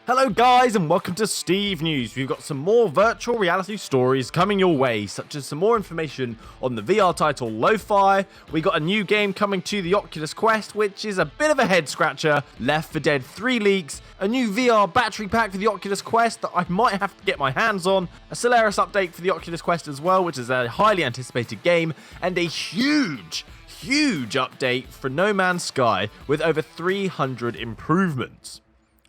Hello guys and welcome to SteveKnows. We've got some more virtual reality stories coming your way, such as some more information on the VR title Lo-Fi. We got a new game coming to the Oculus Quest, which is a bit of a head scratcher. Left 4 Dead 3 leaks, a new VR battery pack for the Oculus Quest that I might have to get my hands on, a Solaris update for the Oculus Quest as well, which is a highly anticipated game, and a huge update for No Man's Sky with over 300 improvements.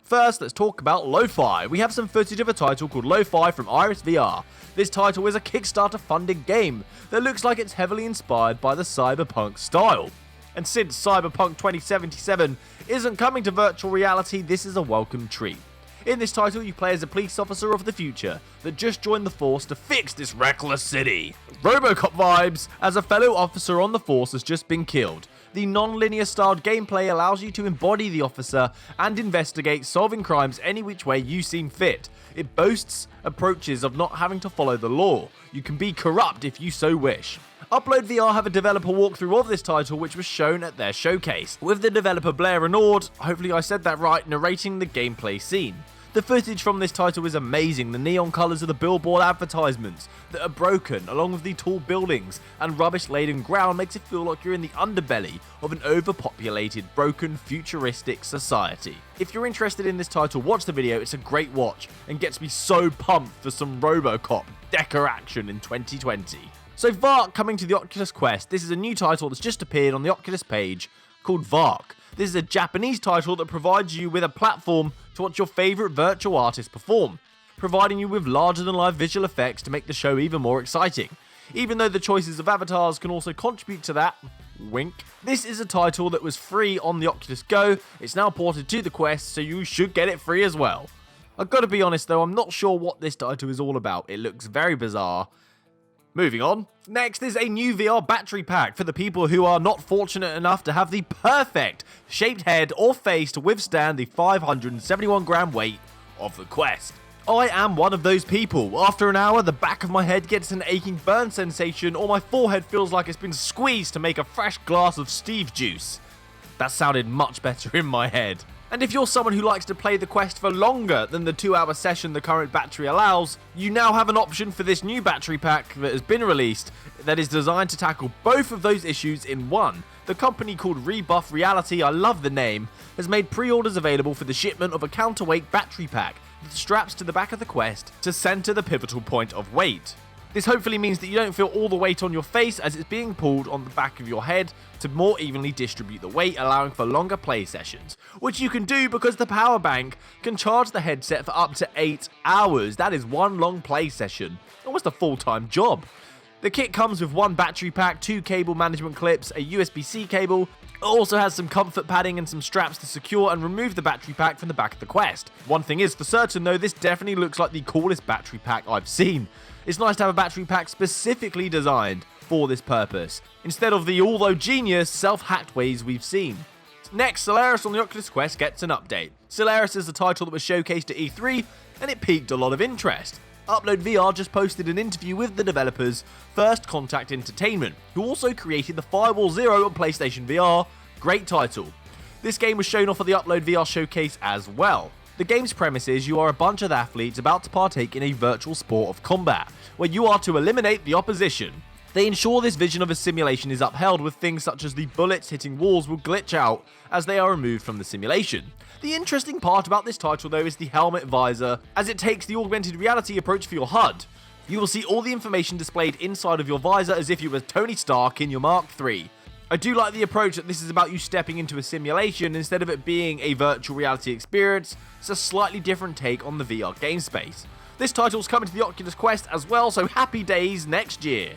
First, let's talk about Lo-Fi. We have some footage of a title called Lo-Fi from Iris VR. This title is a Kickstarter-funded game that looks like it's heavily inspired by the cyberpunk style. And since Cyberpunk 2077 isn't coming to virtual reality, this is a welcome treat. In this title, you play as a police officer of the future that just joined the force to fix this reckless city. Robocop vibes, as a fellow officer on the force has just been killed. The non-linear styled gameplay allows you to embody the officer and investigate, solving crimes any which way you seem fit. It boasts approaches of not having to follow the law. You can be corrupt if you so wish. Upload VR have a developer walkthrough of this title which was shown at their showcase, with the developer Blair Renaud, hopefully I said that right, narrating the gameplay scene. The footage from this title is amazing. The neon colours of the billboard advertisements that are broken, along with the tall buildings and rubbish-laden ground, makes it feel like you're in the underbelly of an overpopulated, broken, futuristic society. If you're interested in this title, watch the video. It's a great watch and gets me so pumped for some Robocop Decker action in 2020. So Vark coming to the Oculus Quest. This is a new title that's just appeared on the Oculus page called Vark. This is a Japanese title that provides you with a platform to watch your favourite virtual artists perform, providing you with larger-than-life visual effects to make the show even more exciting. Even though the choices of avatars can also contribute to that, wink. This is a title that was free on the Oculus Go. It's now ported to the Quest, so you should get it free as well. I've got to be honest though, I'm not sure what this title is all about. It looks very bizarre. Moving on. Next is a new VR battery pack for the people who are not fortunate enough to have the perfect shaped head or face to withstand the 571 gram weight of the Quest. I am one of those people. After an hour, the back of my head gets an aching burn sensation, or my forehead feels like it's been squeezed to make a fresh glass of Steve juice. That sounded much better in my head. And if you're someone who likes to play the Quest for longer than the 2-hour session the current battery allows, you now have an option for this new battery pack that has been released that is designed to tackle both of those issues in one. The company called Rebuff Reality, I love the name, has made pre-orders available for the shipment of a counterweight battery pack that straps to the back of the Quest to center the pivotal point of weight. This hopefully means that you don't feel all the weight on your face as it's being pulled on the back of your head to more evenly distribute the weight, allowing for longer play sessions, which you can do because the power bank can charge the headset for up to 8 hours. That is one long play session, almost a full-time job. The kit comes with one battery pack, 2 cable management clips, a USB-C cable. It also has some comfort padding and some straps to secure and remove the battery pack from the back of the Quest. One thing is for certain though, this definitely looks like the coolest battery pack I've seen. It's nice to have a battery pack specifically designed for this purpose, instead of the although genius self-hacked ways we've seen. Next, Solaris on the Oculus Quest gets an update. Solaris is the title that was showcased at E3 and it piqued a lot of interest. Upload VR just posted an interview with the developers First Contact Entertainment, who also created the Firewall Zero on PlayStation VR. Great title. This game was shown off at the Upload VR showcase as well. The game's premise is you are a bunch of athletes about to partake in a virtual sport of combat, where you are to eliminate the opposition. They ensure this vision of a simulation is upheld with things such as the bullets hitting walls will glitch out as they are removed from the simulation. The interesting part about this title though is the helmet visor, as it takes the augmented reality approach for your HUD. You will see all the information displayed inside of your visor as if you were Tony Stark in your Mark III. I do like the approach that this is about you stepping into a simulation instead of it being a virtual reality experience. It's a slightly different take on the VR game space. This title's coming to the Oculus Quest as well, so happy days next year.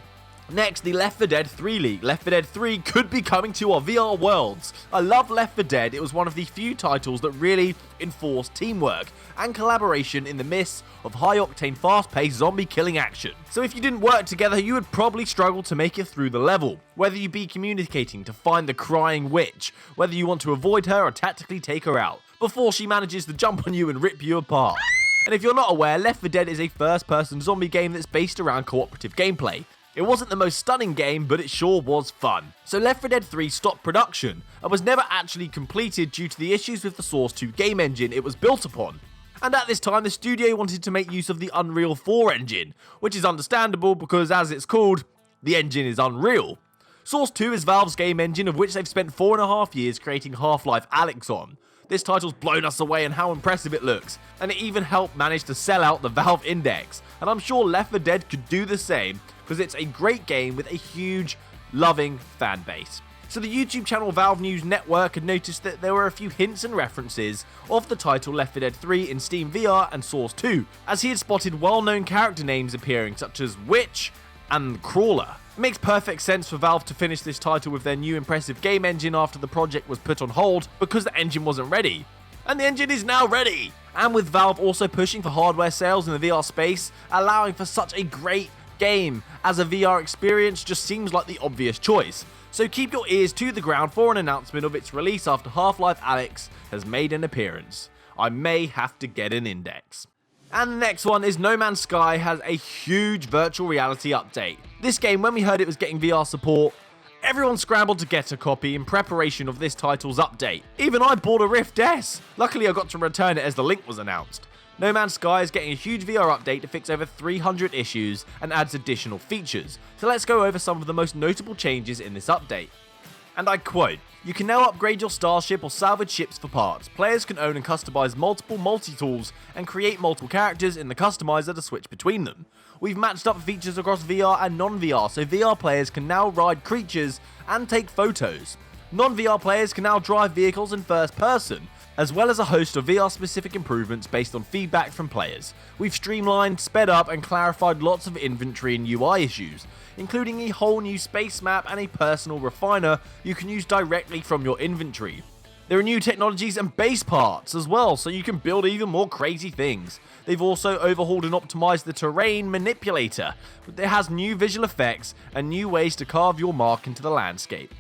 Next, the Left 4 Dead 3 leak. Left 4 Dead 3 could be coming to our VR worlds. I love Left 4 Dead. It was one of the few titles that really enforced teamwork and collaboration in the midst of high-octane, fast-paced zombie-killing action. So if you didn't work together, you would probably struggle to make it through the level. Whether you be communicating to find the crying witch, whether you want to avoid her or tactically take her out, before she manages to jump on you and rip you apart. And if you're not aware, Left 4 Dead is a first-person zombie game that's based around cooperative gameplay. It wasn't the most stunning game, but it sure was fun. So Left 4 Dead 3 stopped production and was never actually completed due to the issues with the Source 2 game engine it was built upon. And at this time, the studio wanted to make use of the Unreal 4 engine, which is understandable because, as it's called, the engine is Unreal. Source 2 is Valve's game engine, of which they've spent 4.5 years creating Half-Life Alyx on. This title's blown us away in how impressive it looks, and it even helped manage to sell out the Valve Index, and I'm sure Left 4 Dead could do the same, because it's a great game with a huge, loving fan base. So the YouTube channel Valve News Network had noticed that there were a few hints and references of the title Left 4 Dead 3 in Steam VR and Source 2, as he had spotted well-known character names appearing such as Witch and Crawler. It makes perfect sense for Valve to finish this title with their new impressive game engine after the project was put on hold because the engine wasn't ready. And the engine is now ready! And with Valve also pushing for hardware sales in the VR space, allowing for such a great game as a VR experience just seems like the obvious choice. So keep your ears to the ground for an announcement of its release after Half-Life Alyx has made an appearance. I may have to get an index. And the next one is No Man's Sky has a huge virtual reality update. This game, when we heard it was getting VR support, everyone scrambled to get a copy in preparation of this title's update. Even I bought a Rift S. Luckily I got to return it as the link was announced. No Man's Sky is getting a huge VR update to fix over 300 issues and adds additional features. So let's go over some of the most notable changes in this update. And I quote, "You can now upgrade your starship or salvage ships for parts. Players can own and customize multiple multi-tools and create multiple characters in the customizer to switch between them. We've matched up features across VR and non-VR, so VR players can now ride creatures and take photos. Non-VR players can now drive vehicles in first person, as well as a host of VR-specific improvements based on feedback from players. We've streamlined, sped up, and clarified lots of inventory and UI issues, including a whole new space map and a personal refiner you can use directly from your inventory. There are new technologies and base parts as well, so you can build even more crazy things. They've also overhauled and optimized the terrain manipulator, but it has new visual effects and new ways to carve your mark into the landscape.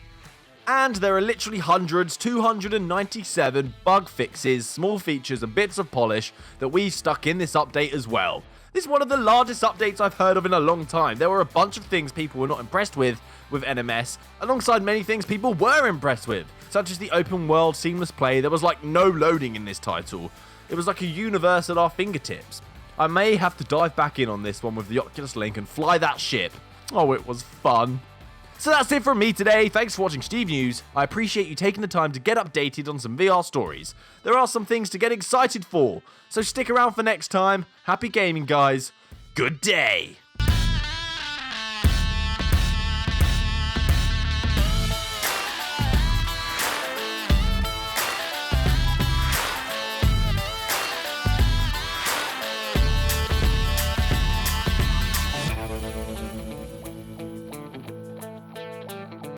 And there are literally hundreds, 297 bug fixes, small features and bits of polish that we stuck in this update as well. This is one of the largest updates I've heard of in a long time. There were a bunch of things people were not impressed with NMS, alongside many things people were impressed with, such as the open world seamless play. There was like no loading in this title. It was like a universe at our fingertips. I may have to dive back in on this one with the Oculus Link and fly that ship. Oh, it was fun. So that's it from me today. Thanks for watching Steve News. I appreciate you taking the time to get updated on some VR stories. There are some things to get excited for, so stick around for next time. Happy gaming, guys. Good day.